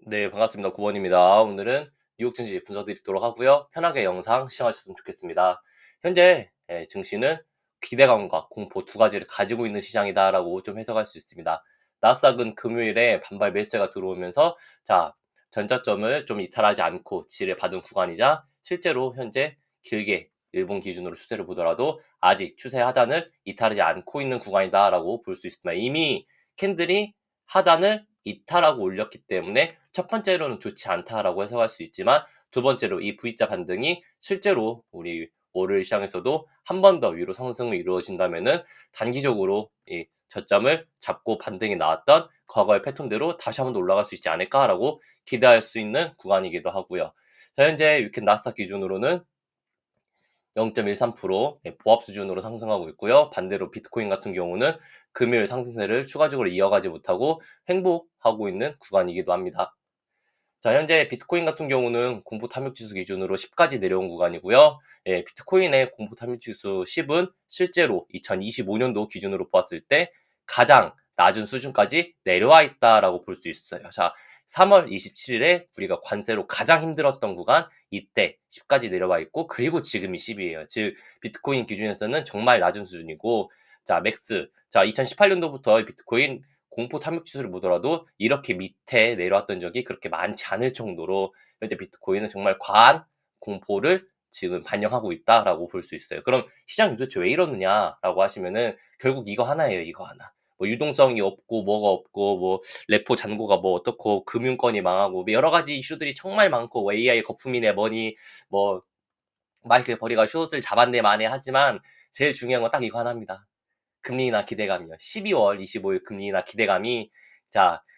네, 반갑습니다. 9번입니다. 오늘은 뉴욕 증시 분석 드리도록 하고요. 편하게 영상 시청하셨으면 좋겠습니다. 현재 증시는 기대감과 공포 두 가지를 가지고 있는 시장이다라고 좀 해석할 수 있습니다. 나스닥은 금요일에 반발 매수세가 들어오면서 전저점을 좀 이탈하지 않고 지지를 받은 구간이자 실제로 현재 길게 일본 기준으로 추세를 보더라도 아직 추세 하단을 이탈하지 않고 있는 구간이다라고 볼 수 있습니다. 이미 캔들이 하단을 이탈하고 올렸기 때문에 첫 번째로는 좋지 않다라고 해석할 수 있지만 두 번째로 이 V자 반등이 실제로 우리 월요일 시장에서도 한 번 더 위로 상승이 이루어진다면은 단기적으로 이 저점을 잡고 반등이 나왔던 과거의 패턴대로 다시 한 번 더 올라갈 수 있지 않을까라고 기대할 수 있는 구간이기도 하고요. 자, 현재 위켄 나스닥 기준으로는 0.13% 보합 수준으로 상승하고 있고요. 반대로 비트코인 같은 경우는 금요일 상승세를 추가적으로 이어가지 못하고 횡보하고 있는 구간이기도 합니다. 자, 현재 비트코인 같은 경우는 공포 탐욕 지수 기준으로 10까지 내려온 구간이고요. 비트코인의 공포 탐욕 지수 10은 실제로 2025년도 기준으로 보았을 때 가장 낮은 수준까지 내려와 있다라고 볼 수 있어요. 자, 3월 27일에 우리가 관세로 가장 힘들었던 구간 이때 10까지 내려와 있고 그리고 지금이 10이에요. 즉 비트코인 기준에서는 정말 낮은 수준이고 자, 맥스. 자, 2018년도부터 비트코인 공포 탐욕 지수를 보더라도 이렇게 밑에 내려왔던 적이 그렇게 많지 않을 정도로 현재 비트코인은 정말 과한 공포를 지금 반영하고 있다라고 볼 수 있어요. 그럼 시장이 도대체 왜 이러느냐라고 하시면은 결국 이거 하나예요, 이거 하나. 뭐 유동성이 없고 뭐가 없고 뭐 레포 잔고가 뭐 어떻고 금융권이 망하고 뭐 여러 가지 이슈들이 정말 많고 뭐 AI 거품이네 뭐니 뭐 마이클 버리가 숏을 잡았네 마네 하지만 제일 중요한 건 딱 이거 하나입니다. 금리 인하 기대감이요. 12월 25일 금리 인하 기대감이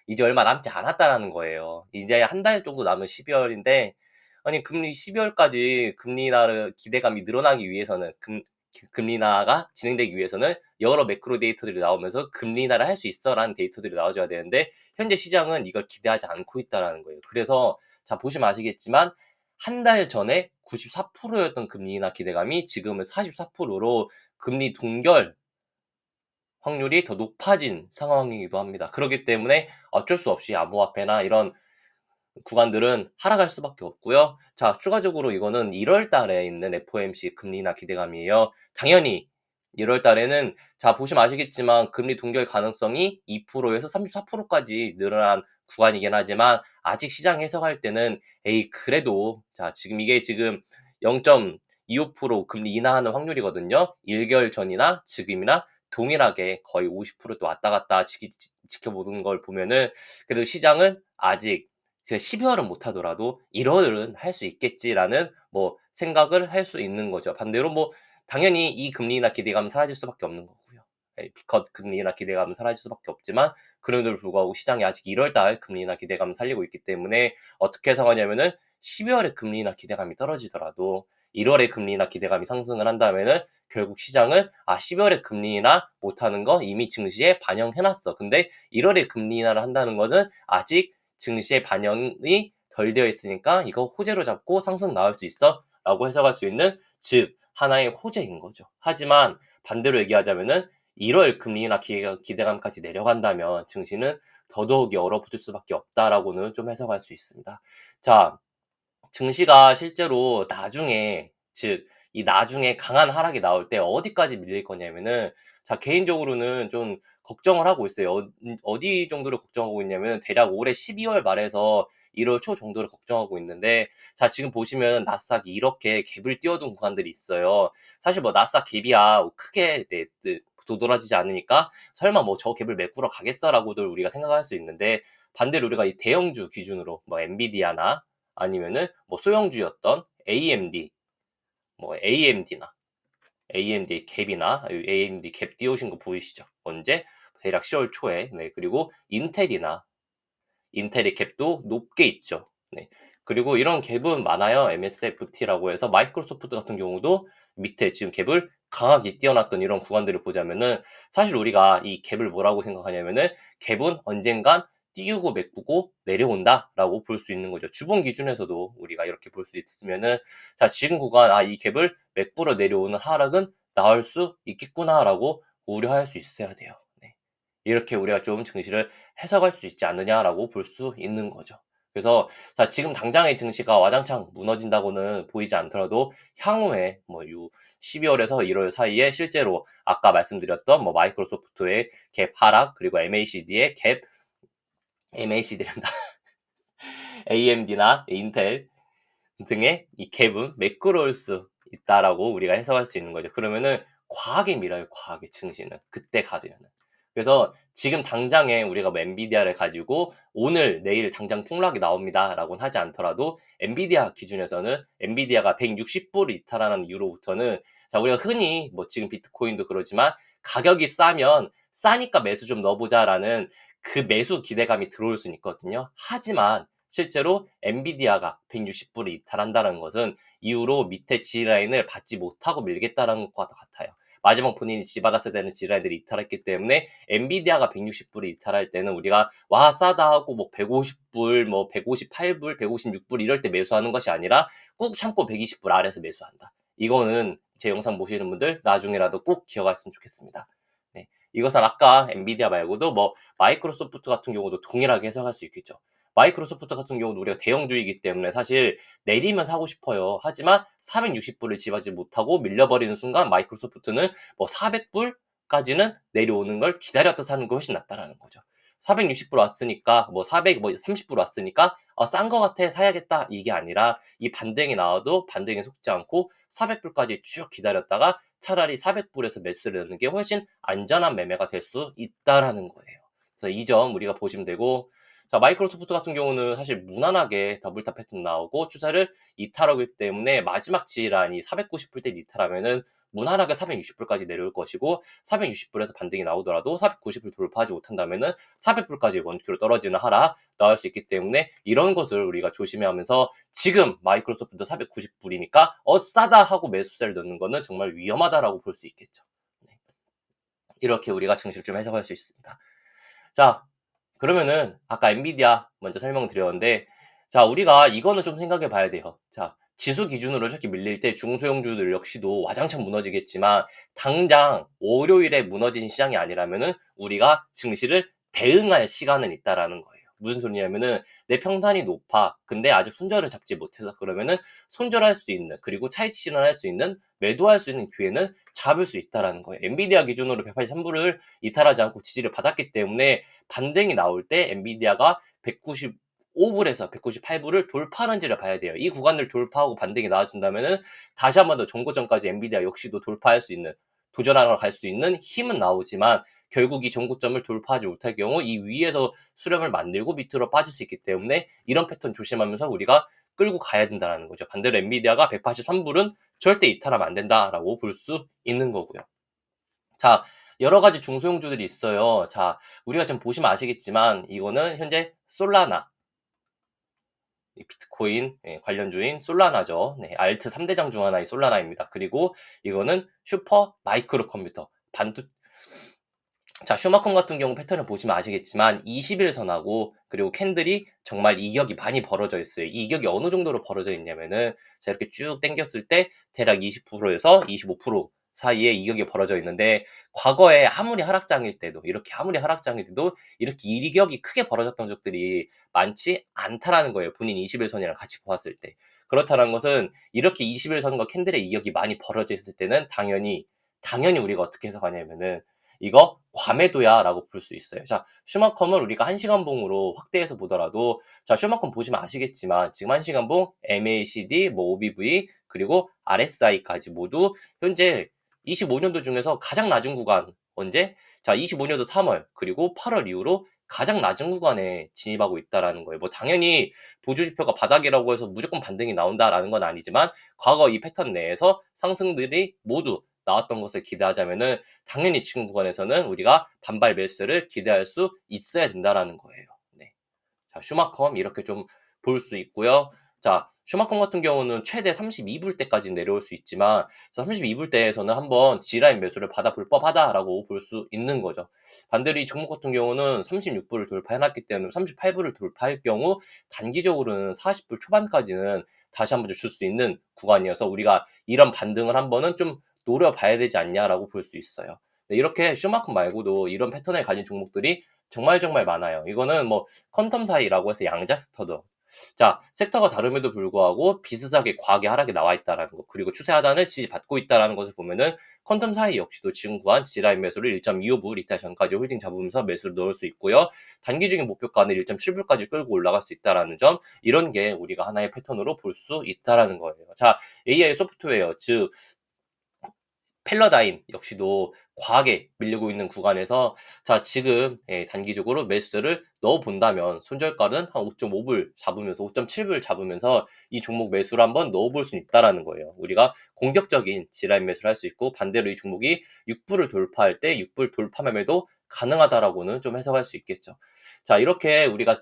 이제 얼마 남지 않았다라는 거예요. 이제 한 달 정도 남은 12월인데 아니 금리 12월까지 금리 인하를 기대감이 늘어나기 위해서는 금리 인하가 진행되기 위해서는 여러 매크로 데이터들이 나오면서 금리 인하를 할 수 있어라는 데이터들이 나와줘야 되는데 현재 시장은 이걸 기대하지 않고 있다라는 거예요. 그래서 보시면 아시겠지만 한 달 전에 94%였던 금리 인하 기대감이 지금은 44%로 금리 동결 확률이 더 높아진 상황이기도 합니다. 그렇기 때문에 어쩔 수 없이 암호화폐나 이런 구간들은 하락할 수밖에 없고요. 자, 추가적으로 이거는 1월 달에 있는 FOMC 금리 인하 기대감이에요. 당연히 1월 달에는 보시면 아시겠지만 금리 동결 가능성이 2%에서 34%까지 늘어난 구간이긴 하지만 아직 시장 해석할 때는 에이 그래도 지금 이게 지금 0.25% 금리 인하하는 확률이거든요. 1개월 전이나 지금이나 동일하게 거의 50%도 왔다 갔다 지켜보는 걸 보면은 그래도 시장은 아직 제가 12월은 못하더라도 1월은 할 수 있겠지라는 뭐 생각을 할 수 있는 거죠. 반대로 뭐 당연히 이 금리 인하 기대감은 사라질 수밖에 없는 거고요. 컷 금리 인하 기대감은 사라질 수밖에 없지만 그럼에도 불구하고 시장이 아직 1월 달 금리 인하 기대감을 살리고 있기 때문에 어떻게 해석하냐면은 12월에 금리 인하 기대감이 떨어지더라도 1월에 금리 인하 기대감이 상승을 한다면은 결국 시장은 12월에 금리 인하 못하는 거 이미 증시에 반영해 놨어. 근데 1월에 금리 인하를 한다는 것은 아직 증시에 반영이 덜 되어 있으니까 이거 호재로 잡고 상승 나올 수 있어 라고 해석할 수 있는 즉 하나의 호재인 거죠. 하지만 반대로 얘기하자면은 1월 금리 인하 기대감까지 내려간다면 증시는 더더욱이 얼어붙을 수밖에 없다라고는 좀 해석할 수 있습니다. 자, 증시가 실제로 나중에 이 나중에 강한 하락이 나올 때 어디까지 밀릴 거냐면은 개인적으로는 좀 걱정을 하고 있어요. 어디 정도를 걱정하고 있냐면 대략 올해 12월 말에서 1월 초 정도를 걱정하고 있는데 지금 보시면 나스닥이 이렇게 갭을 띄워둔 구간들이 있어요. 사실 뭐 나스닥 갭이야 크게 도드라지지 않으니까 설마 뭐 저 갭을 메꾸러 가겠어라고들 우리가 생각할 수 있는데 반대로 우리가 이 대형주 기준으로 뭐 엔비디아나 아니면은 뭐 소형주였던 AMD, 뭐 AMD나 AMD 갭이나 AMD 갭 띄우신 거 보이시죠? 언제? 대략 10월 초에. 네, 그리고 인텔이나 인텔의 갭도 높게 있죠. 네. 그리고 이런 갭은 많아요. MSFT라고 해서 마이크로소프트 같은 경우도 밑에 지금 갭을 강하게 띄워놨던 이런 구간들을 보자면은 사실 우리가 이 갭을 뭐라고 생각하냐면은 갭은 언젠간 띄우고 메꾸고 내려온다라고 볼 수 있는 거죠. 주봉 기준에서도 우리가 이렇게 볼 수 있으면은 지금 구간 이 갭을 메꾸러 내려오는 하락은 나올 수 있겠구나라고 우려할 수 있어야 돼요. 네. 이렇게 우리가 좀 증시를 해석할 수 있지 않느냐라고 볼 수 있는 거죠. 그래서 자 지금 당장의 증시가 와장창 무너진다고는 보이지 않더라도 향후에 뭐 12월에서 1월 사이에 실제로 아까 말씀드렸던 뭐 마이크로소프트의 갭 하락 그리고 MACD의 갭 MACD란다. AMD나 인텔 등의 이 갭은 매끄러울 수 있다라고 우리가 해석할 수 있는 거죠. 그러면은 과하게 밀어요, 과하게 증시는. 그때 가되면은. 그래서 지금 당장에 우리가 뭐 엔비디아를 가지고 오늘, 내일 당장 폭락이 나옵니다라고는 하지 않더라도 엔비디아 기준에서는 엔비디아가 160불을 이탈하는 이후로부터는 자, 우리가 흔히 뭐 지금 비트코인도 그러지만 가격이 싸면 싸니까 매수 좀 넣어보자라는 그 매수 기대감이 들어올 수는 있거든요. 하지만 실제로 엔비디아가 160불을 이탈한다는 것은 이후로 밑에 지라인을 받지 못하고 밀겠다는 것과 같아요. 마지막 본인이 지받았을 때는 지라인들이 이탈했기 때문에 엔비디아가 160불을 이탈할 때는 우리가 와 싸다 하고 뭐 150불, 뭐 158불, 156불 이럴 때 매수하는 것이 아니라 꾹 참고 120불 아래에서 매수한다. 이거는 제 영상 보시는 분들 나중에라도 꼭 기억하셨으면 좋겠습니다. 네, 이것은 아까 엔비디아 말고도 뭐 마이크로소프트 같은 경우도 동일하게 해석할 수 있겠죠. 마이크로소프트 같은 경우는 우리가 대형주이기 때문에 사실 내리면 사고 싶어요. 하지만 460불을 지하지 못하고 밀려버리는 순간 마이크로소프트는 뭐 400불까지는 내려오는 걸 기다렸다 사는 게 훨씬 낫다라는 거죠. 460불 왔으니까 뭐 400, 뭐 30불 왔으니까 싼 거 같아 사야겠다 이게 아니라 이 반등이 나와도 반등에 속지 않고 400불까지 쭉 기다렸다가 차라리 400불에서 매수를 넣는 게 훨씬 안전한 매매가 될 수 있다라는 거예요. 그래서 이 점 우리가 보시면 되고 자, 마이크로소프트 같은 경우는 사실 무난하게 더블탑 패턴 나오고 추세를 이탈하기 때문에 마지막 지지란이 490불 때 이탈하면은 무난하게 460불까지 내려올 것이고 460불에서 반등이 나오더라도 490불 돌파하지 못한다면은 400불까지 원큐로 떨어지는 하락 나올 수 있기 때문에 이런 것을 우리가 조심해하면서 지금 마이크로소프트 490불이니까 싸다 하고 매수세를 넣는 거는 정말 위험하다라고 볼 수 있겠죠. 네. 이렇게 우리가 증시를 좀 해석할 수 있습니다. 자, 그러면은 아까 엔비디아 먼저 설명을 드렸는데 자, 우리가 이거는 좀 생각해 봐야 돼요. 자, 지수 기준으로 이렇게 밀릴 때 중소형주들 역시도 와장창 무너지겠지만 당장 월요일에 무너진 시장이 아니라면은 우리가 증시를 대응할 시간은 있다라는 거예요. 무슨 소리냐면은 내 평단이 높아. 근데 아직 손절을 잡지 못해서 그러면은 손절할 수 있는 그리고 차익 실현할 수 있는 매도할 수 있는 기회는 잡을 수 있다라는 거예요. 엔비디아 기준으로 183불을 이탈하지 않고 지지를 받았기 때문에 반등이 나올 때 엔비디아가 195불에서 198불을 돌파하는지를 봐야 돼요. 이 구간을 돌파하고 반등이 나와준다면은 다시 한 번 더 정고점까지 엔비디아 역시도 돌파할 수 있는 도전하러 갈 수 있는 힘은 나오지만 결국 이 정고점을 돌파하지 못할 경우 이 위에서 수렴을 만들고 밑으로 빠질 수 있기 때문에 이런 패턴 조심하면서 우리가 끌고 가야 된다는 거죠. 반대로 엔비디아가 183불은 절대 이탈하면 안 된다라고 볼 수 있는 거고요. 자, 여러 가지 중소형주들이 있어요. 자, 우리가 지금 보시면 아시겠지만 이거는 현재 솔라나, 비트코인 관련주인 솔라나죠. 네, 알트 3대장 중 하나의 솔라나입니다. 그리고 이거는 슈퍼 마이크로 컴퓨터, 반도 자, 슈마컴 같은 경우 패턴을 보시면 아시겠지만 20일선하고 그리고 캔들이 정말 이격이 많이 벌어져 있어요. 이 이격이 어느 정도로 벌어져 있냐면은 자, 이렇게 쭉 당겼을 때 대략 20%에서 25% 사이에 이격이 벌어져 있는데 과거에 아무리 하락장일 때도 이렇게 이격이 크게 벌어졌던 적들이 많지 않다라는 거예요. 본인 20일선이랑 같이 보았을 때. 그렇다는 것은 이렇게 20일선과 캔들의 이격이 많이 벌어져 있을 때는 당연히 우리가 어떻게 해석하냐면은 이거 과매도야라고 볼 수 있어요. 자, 슈마컴을 우리가 1시간 봉으로 확대해서 보더라도 자, 슈마컴 보시면 아시겠지만 지금 1시간 봉 MACD, 뭐 OBV 그리고 RSI까지 모두 현재 25년도 중에서 가장 낮은 구간 언제? 자, 25년도 3월 그리고 8월 이후로 가장 낮은 구간에 진입하고 있다라는 거예요. 뭐 당연히 보조 지표가 바닥이라고 해서 무조건 반등이 나온다라는 건 아니지만 과거 이 패턴 내에서 상승들이 모두 나왔던 것을 기대하자면은 당연히 지금 구간에서는 우리가 반발 매수를 기대할 수 있어야 된다라는 거예요. 네. 자, 슈마컴 이렇게 좀 볼 수 있고요. 자, 슈마컴 같은 경우는 최대 32불 때까지 내려올 수 있지만 32불 때에서는 한번 G라인 매수를 받아볼 법하다라고 볼 수 있는 거죠. 반대로 이 종목 같은 경우는 36불을 돌파해놨기 때문에 38불을 돌파할 경우 단기적으로는 40불 초반까지는 다시 한번 줄 수 있는 구간이어서 우리가 이런 반등을 한번은 좀 노려봐야 되지 않냐라고 볼 수 있어요. 네, 이렇게 슈마컴 말고도 이런 패턴을 가진 종목들이 정말 많아요. 이거는 뭐 퀀텀 사이라고 해서 양자 스터드 자, 섹터가 다름에도 불구하고 비슷하게 과하게 하락이 나와 있다라는 거, 그리고 추세 하단을 지지받고 있다라는 것을 보면은 퀀텀 사이 역시도 지금 구간 G라인 매수를 1.25불 이탈 전까지 홀딩 잡으면서 매수를 넣을 수 있고요. 단기적인 목표가는 1.7불까지 끌고 올라갈 수 있다라는 점, 이런 게 우리가 하나의 패턴으로 볼 수 있다라는 거예요. 자, AI 소프트웨어, 즉 펠러다임 역시도 과하게 밀리고 있는 구간에서, 자, 지금 단기적으로 매수를 넣어 본다면 손절가는 한 5.5불 잡으면서 5.7불 잡으면서 이 종목 매수를 한번 넣어 볼 수 있다라는 거예요. 우리가 공격적인 G라인 매수를 할 수 있고, 반대로 이 종목이 6불을 돌파할 때 6불 돌파 매매도 가능하다라고는 좀 해석할 수 있겠죠. 자, 이렇게 우리가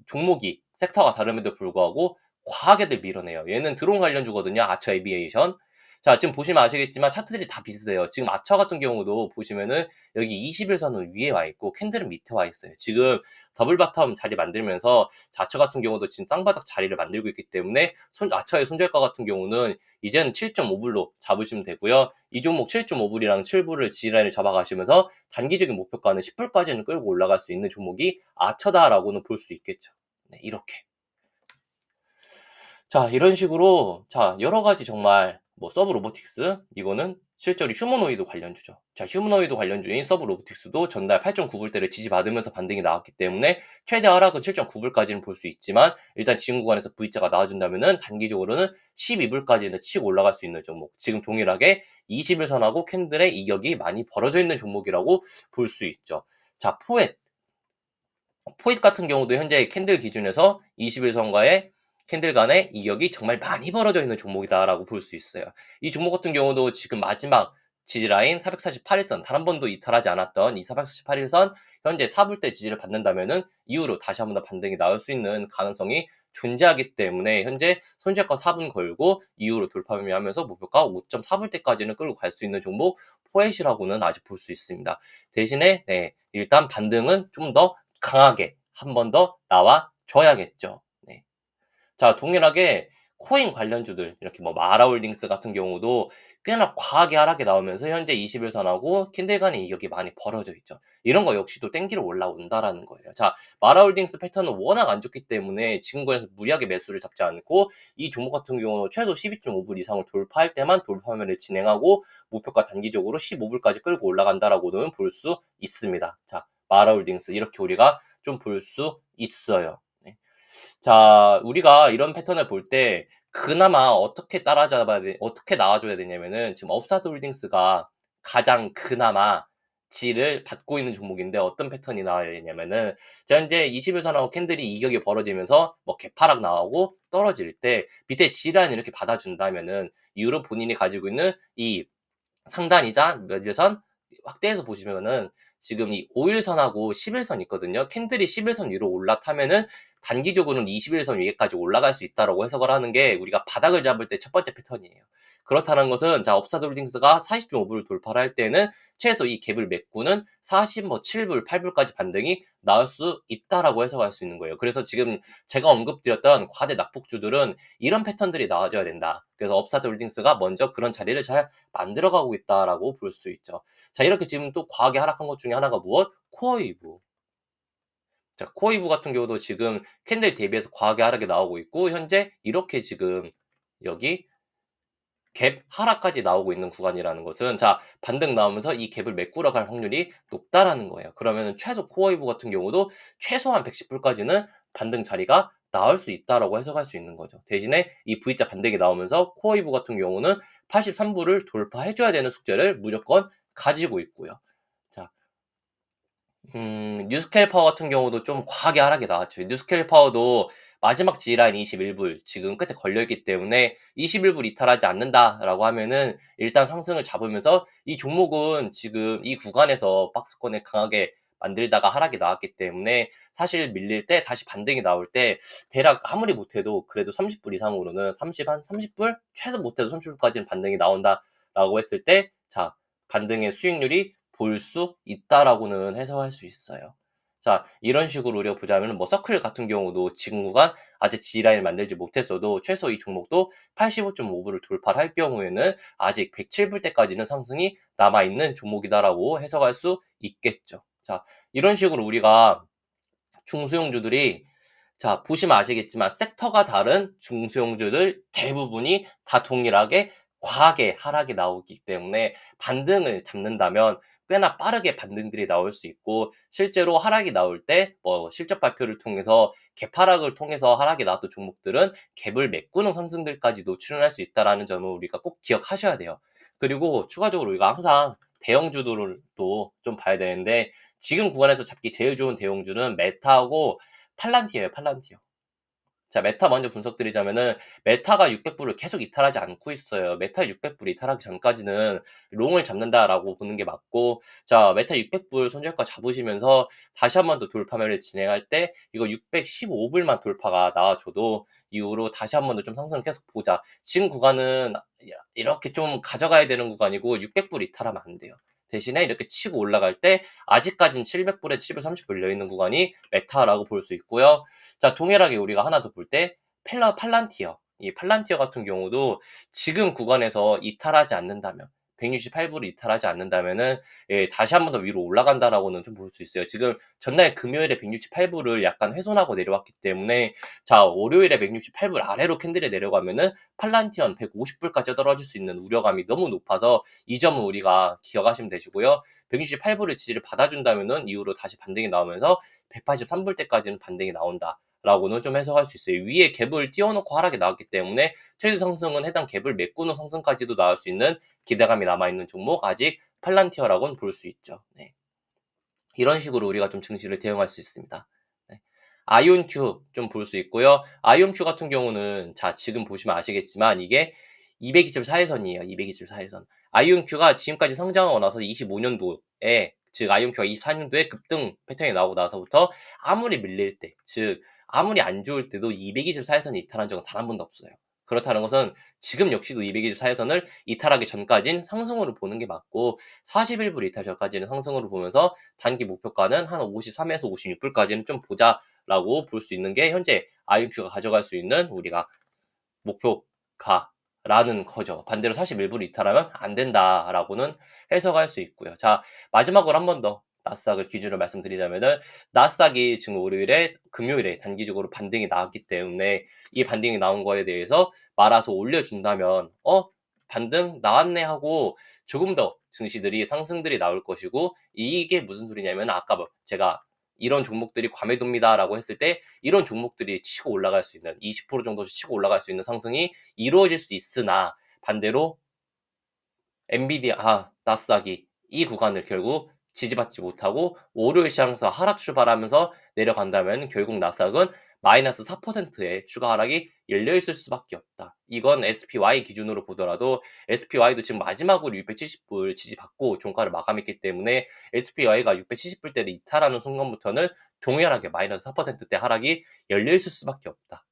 종목이 섹터가 다름에도 불구하고 과하게들 밀어내요. 얘는 드론 관련주거든요. 아처 에비에이션. 자, 지금 보시면 아시겠지만 차트들이 다 비슷해요. 지금 아처 같은 경우도 보시면은 여기 21선은 위에 와 있고 캔들은 밑에 와 있어요. 지금 더블 바텀 자리 만들면서 아처 같은 경우도 지금 쌍바닥 자리를 만들고 있기 때문에 아처의 손절가 같은 경우는 이제는 7.5불로 잡으시면 되고요. 이 종목 7.5불이랑 7불을 지라인을 잡아가시면서 단기적인 목표가는 10불까지는 끌고 올라갈 수 있는 종목이 아처다라고는 볼 수 있겠죠. 네, 이렇게. 자, 이런 식으로, 자, 여러 가지 정말 뭐 서브 로보틱스, 이거는 실제로 휴머노이드 관련주죠. 자, 휴머노이드 관련주인 서브 로보틱스도 전날 8.9불대를 지지받으면서 반등이 나왔기 때문에 최대 하락은 7.9불까지는 볼 수 있지만, 일단 지금 구간에서 V자가 나와준다면은 단기적으로는 12불까지는 치고 올라갈 수 있는 종목. 지금 동일하게 21선하고 캔들의 이격이 많이 벌어져 있는 종목이라고 볼 수 있죠. 자, 포잇 같은 경우도 현재 캔들 기준에서 21선과의 캔들 간의 이격이 정말 많이 벌어져 있는 종목이다라고 볼 수 있어요. 이 종목 같은 경우도 지금 마지막 지지라인 448일선, 단 한 번도 이탈하지 않았던 이 448일선, 현재 4불대 지지를 받는다면은 이후로 다시 한번 더 반등이 나올 수 있는 가능성이 존재하기 때문에 현재 손절가 4분 걸고 이후로 돌파 매매하면서 목표가 5.4불대까지는 끌고 갈 수 있는 종목 포엣이라고는 아직 볼 수 있습니다. 대신에 일단 반등은 좀 더 강하게 한 번 더 나와 줘야겠죠. 네. 자, 동일하게 코인 관련주들, 이렇게 뭐 마라홀딩스 같은 경우도 꽤나 과하게 하락이 나오면서 현재 21선하고 캔들 간의 이격이 많이 벌어져 있죠. 이런 거 역시도 땡기러 올라온다라는 거예요. 자, 마라홀딩스 패턴은 워낙 안 좋기 때문에 지금 구간에서 무리하게 매수를 잡지 않고, 이 종목 같은 경우는 최소 12.5불 이상을 돌파할 때만 돌파매를 진행하고 목표가 단기적으로 15불까지 끌고 올라간다라고는 볼 수 있습니다. 자, 마라홀딩스 이렇게 우리가 좀 볼 수 있어요. 네. 자, 우리가 이런 패턴을 볼 때 그나마 어떻게 따라잡아야 돼, 어떻게 나와줘야 되냐면은, 지금 업사드 홀딩스가 가장 그나마 지를 받고 있는 종목인데 어떤 패턴이 나와야 되냐면은, 자, 현재 21선하고 캔들이 이격이 벌어지면서 뭐 개파락 나오고 떨어질 때 밑에 지라인 이렇게 받아준다면은, 이후로 본인이 가지고 있는 이 상단이자 매제선 확대해서 보시면은 지금 이 5일선하고 10일선 있거든요. 캔들이 10일선 위로 올라타면은 단기적으로는 21선 위에까지 올라갈 수 있다라고 해석을 하는 게 우리가 바닥을 잡을 때 첫 번째 패턴이에요. 그렇다는 것은, 자, 업사드홀딩스가 40.5불을 돌파를 할 때는 최소 이 갭을 메꾸는 47불, 8불까지 반등이 나올 수 있다라고 해석할 수 있는 거예요. 그래서 지금 제가 언급드렸던 과대 낙폭주들은 이런 패턴들이 나와줘야 된다. 그래서 업사드홀딩스가 먼저 그런 자리를 잘 만들어가고 있다라고 볼 수 있죠. 자, 이렇게 지금 또 과하게 하락한 것 중에 하나가 무엇? 코어이브. 자, 코어이브 같은 경우도 지금 캔들 대비해서 과하게 하락이 나오고 있고, 현재 이렇게 지금 여기 갭 하락까지 나오고 있는 구간이라는 것은, 자, 반등 나오면서 이 갭을 메꾸러 갈 확률이 높다라는 거예요. 그러면 최소 코어이브 같은 경우도 최소한 110불까지는 반등 자리가 나올 수 있다라고 해석할 수 있는 거죠. 대신에 이 V자 반등이 나오면서 코어이브 같은 경우는 83불을 돌파해줘야 되는 숙제를 무조건 가지고 있고요. 자, 뉴스케일 파워 같은 경우도 좀 과하게 하락이 나왔죠. 뉴스케일 파워도 마지막 지지라인 21불 지금 끝에 걸려있기 때문에 21불 이탈하지 않는다라고 하면은 일단 상승을 잡으면서, 이 종목은 지금 이 구간에서 박스권을 강하게 만들다가 하락이 나왔기 때문에 사실 밀릴 때 다시 반등이 나올 때 대략 아무리 못해도 그래도 30불 이상으로는 30불? 최소 못해도 30불까지는 반등이 나온다라고 했을 때, 자, 반등의 수익률이 볼 수 있다라고는 해석할 수 있어요. 자, 이런 식으로 우리가 보자면 뭐 서클 같은 경우도 지금 구간 아직 G라인을 만들지 못했어도 최소 이 종목도 85.5불을 돌파를 할 경우에는 아직 107불대까지는 상승이 남아있는 종목이다라고 해석할 수 있겠죠. 자, 이런 식으로 우리가 중소형주들이 자, 보시면 아시겠지만 섹터가 다른 중소형주들 대부분이 다 동일하게 과하게 하락이 나오기 때문에 반등을 잡는다면 꽤나 빠르게 반등들이 나올 수 있고, 실제로 하락이 나올 때 실적 발표를 통해서 갭하락을 통해서 하락이 나왔던 종목들은 갭을 메꾸는 상승들까지도 출현할 수 있다라는 점을 우리가 꼭 기억하셔야 돼요. 그리고 추가적으로 우리가 항상 대형주들을 또 좀 봐야 되는데, 지금 구간에서 잡기 제일 좋은 대형주는 메타하고 팔란티어예요, 팔란티어. 자, 메타 먼저 분석드리자면은 메타가 600불을 계속 이탈하지 않고 있어요. 메타 600불 이탈하기 전까지는 롱을 잡는다라고 보는 게 맞고, 자, 메타 600불 손절가 잡으시면서 다시 한 번 더 돌파 매를 진행할 때 이거 615불만 돌파가 나와줘도 이후로 다시 한 번 더 좀 상승을 계속 보자. 지금 구간은 이렇게 좀 가져가야 되는 구간이고 600불 이탈하면 안 돼요. 대신에 이렇게 치고 올라갈 때 아직까지는 700불에 730불 열려있는 구간이 메타라고 볼 수 있고요. 자, 동일하게 우리가 하나 더 볼 때 팔란티어. 이 팔란티어 같은 경우도 지금 구간에서 이탈하지 않는다면, 168불을 이탈하지 않는다면은 예, 다시 한 번 더 위로 올라간다라고는 좀 볼 수 있어요. 지금 전날 금요일에 168불을 약간 훼손하고 내려왔기 때문에, 자, 월요일에 168불 아래로 캔들이 내려가면은 팔란티어는 150불까지 떨어질 수 있는 우려감이 너무 높아서 이 점은 우리가 기억하시면 되시고요. 168불을 지지를 받아준다면은 이후로 다시 반등이 나오면서 183불 때까지는 반등이 나온다. 라고는 좀 해석할 수 있어요. 위에 갭을 띄워놓고 하락이 나왔기 때문에 최대 상승은 해당 갭을 메꾸는 상승까지도 나올 수 있는 기대감이 남아있는 종목, 아직 팔란티어라고는 볼 수 있죠. 네. 이런 식으로 우리가 좀 증시를 대응할 수 있습니다. 네. 아이온큐 좀 볼 수 있고요. 아이온큐 같은 경우는 자, 지금 보시면 아시겠지만 이게 224일선이에요. 224일선. 아이온큐가 지금까지 상장하고 나서 25년도에, 즉 아이온큐가 24년도에 급등 패턴이 나오고 나서부터 아무리 밀릴 때, 즉 아무리 안 좋을 때도 224일선이 이탈한 적은 단 한 번도 없어요. 그렇다는 것은 지금 역시도 224일선을 이탈하기 전까진 상승으로 보는 게 맞고, 41불 이탈 전까지는 상승으로 보면서 단기 목표가는 한 53에서 56불까지는 좀 보자라고 볼 수 있는 게 현재 아이온큐가 가져갈 수 있는 우리가 목표가라는 거죠. 반대로 41불 이탈하면 안 된다라고는 해석할 수 있고요. 자, 마지막으로 한 번 더 나스닥을 기준으로 말씀드리자면은, 나스닥이 지금 월요일에 금요일에 단기적으로 반등이 나왔기 때문에 이 반등이 나온 거에 대해서 말아서 올려준다면 반등 나왔네 하고 조금 더 증시들이 상승들이 나올 것이고, 이게 무슨 소리냐면 아까 제가 이런 종목들이 과매도입니다라고 했을 때 이런 종목들이 치고 올라갈 수 있는 20% 정도씩 치고 올라갈 수 있는 상승이 이루어질 수 있으나, 반대로 나스닥이 이 구간을 결국 지지받지 못하고 월요일 시장에서 하락 출발하면서 내려간다면 결국 나스닥은 마이너스 4%의 추가 하락이 열려 있을 수밖에 없다. 이건 SPY 기준으로 보더라도 SPY도 지금 마지막으로 670불 지지받고 종가를 마감했기 때문에 SPY가 670불대를 이탈하는 순간부터는 동일하게 마이너스 4%대 하락이 열려 있을 수밖에 없다.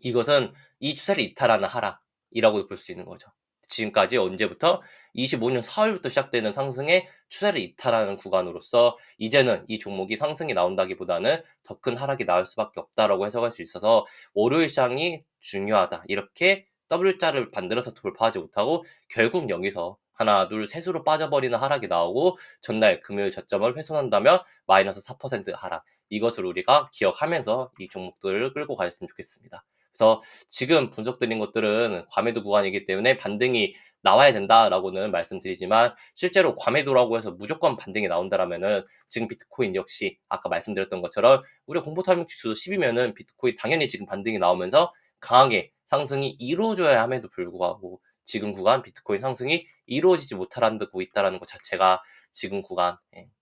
이것은 이 추세를 이탈하는 하락이라고 볼 수 있는 거죠. 지금까지 언제부터 25년 4월부터 시작되는 상승의 추세를 이탈하는 구간으로서 이제는 이 종목이 상승이 나온다기보다는 더 큰 하락이 나올 수밖에 없다라고 해석할 수 있어서 월요일 시장이 중요하다. 이렇게 W자를 만들어서 돌파하지 못하고 결국 여기서 하나, 둘, 셋으로 빠져버리는 하락이 나오고 전날 금요일 저점을 훼손한다면 마이너스 4% 하락. 이것을 우리가 기억하면서 이 종목들을 끌고 가셨으면 좋겠습니다. 그래서 지금 분석드린 것들은 과매도 구간이기 때문에 반등이 나와야 된다라고는 말씀드리지만, 실제로 과매도라고 해서 무조건 반등이 나온다라면은 지금 비트코인 역시 아까 말씀드렸던 것처럼 우리가 공포타이밍 지수 10이면은 비트코인 당연히 지금 반등이 나오면서 강하게 상승이 이루어져야 함에도 불구하고 지금 구간 비트코인 상승이 이루어지지 못하고 있다는 것 자체가 지금 구간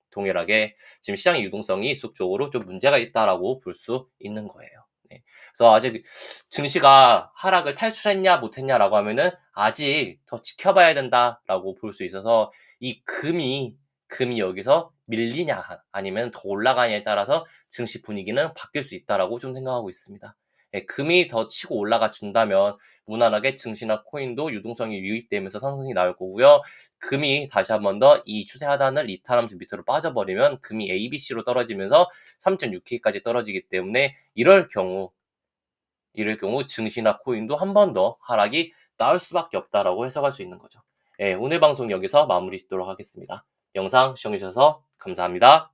동일하게 지금 시장의 유동성이 지속적으로 좀 문제가 있다라고 볼 수 있는 거예요. 네. 그래서 아직 증시가 하락을 탈출했냐 못했냐라고 하면은 아직 더 지켜봐야 된다라고 볼 수 있어서, 이 금이 여기서 밀리냐 아니면 더 올라가냐에 따라서 증시 분위기는 바뀔 수 있다라고 좀 생각하고 있습니다. 예, 금이 더 치고 올라가 준다면 무난하게 증시나 코인도 유동성이 유입되면서 상승이 나올 거고요. 금이 다시 한 번 더 이 추세 하단을 이탈하면서 밑으로 빠져버리면 금이 ABC로 떨어지면서 3.6K까지 떨어지기 때문에 이럴 경우 증시나 코인도 한 번 더 하락이 나올 수밖에 없다라고 해석할 수 있는 거죠. 예, 오늘 방송 여기서 마무리 짓도록 하겠습니다. 영상 시청해주셔서 감사합니다.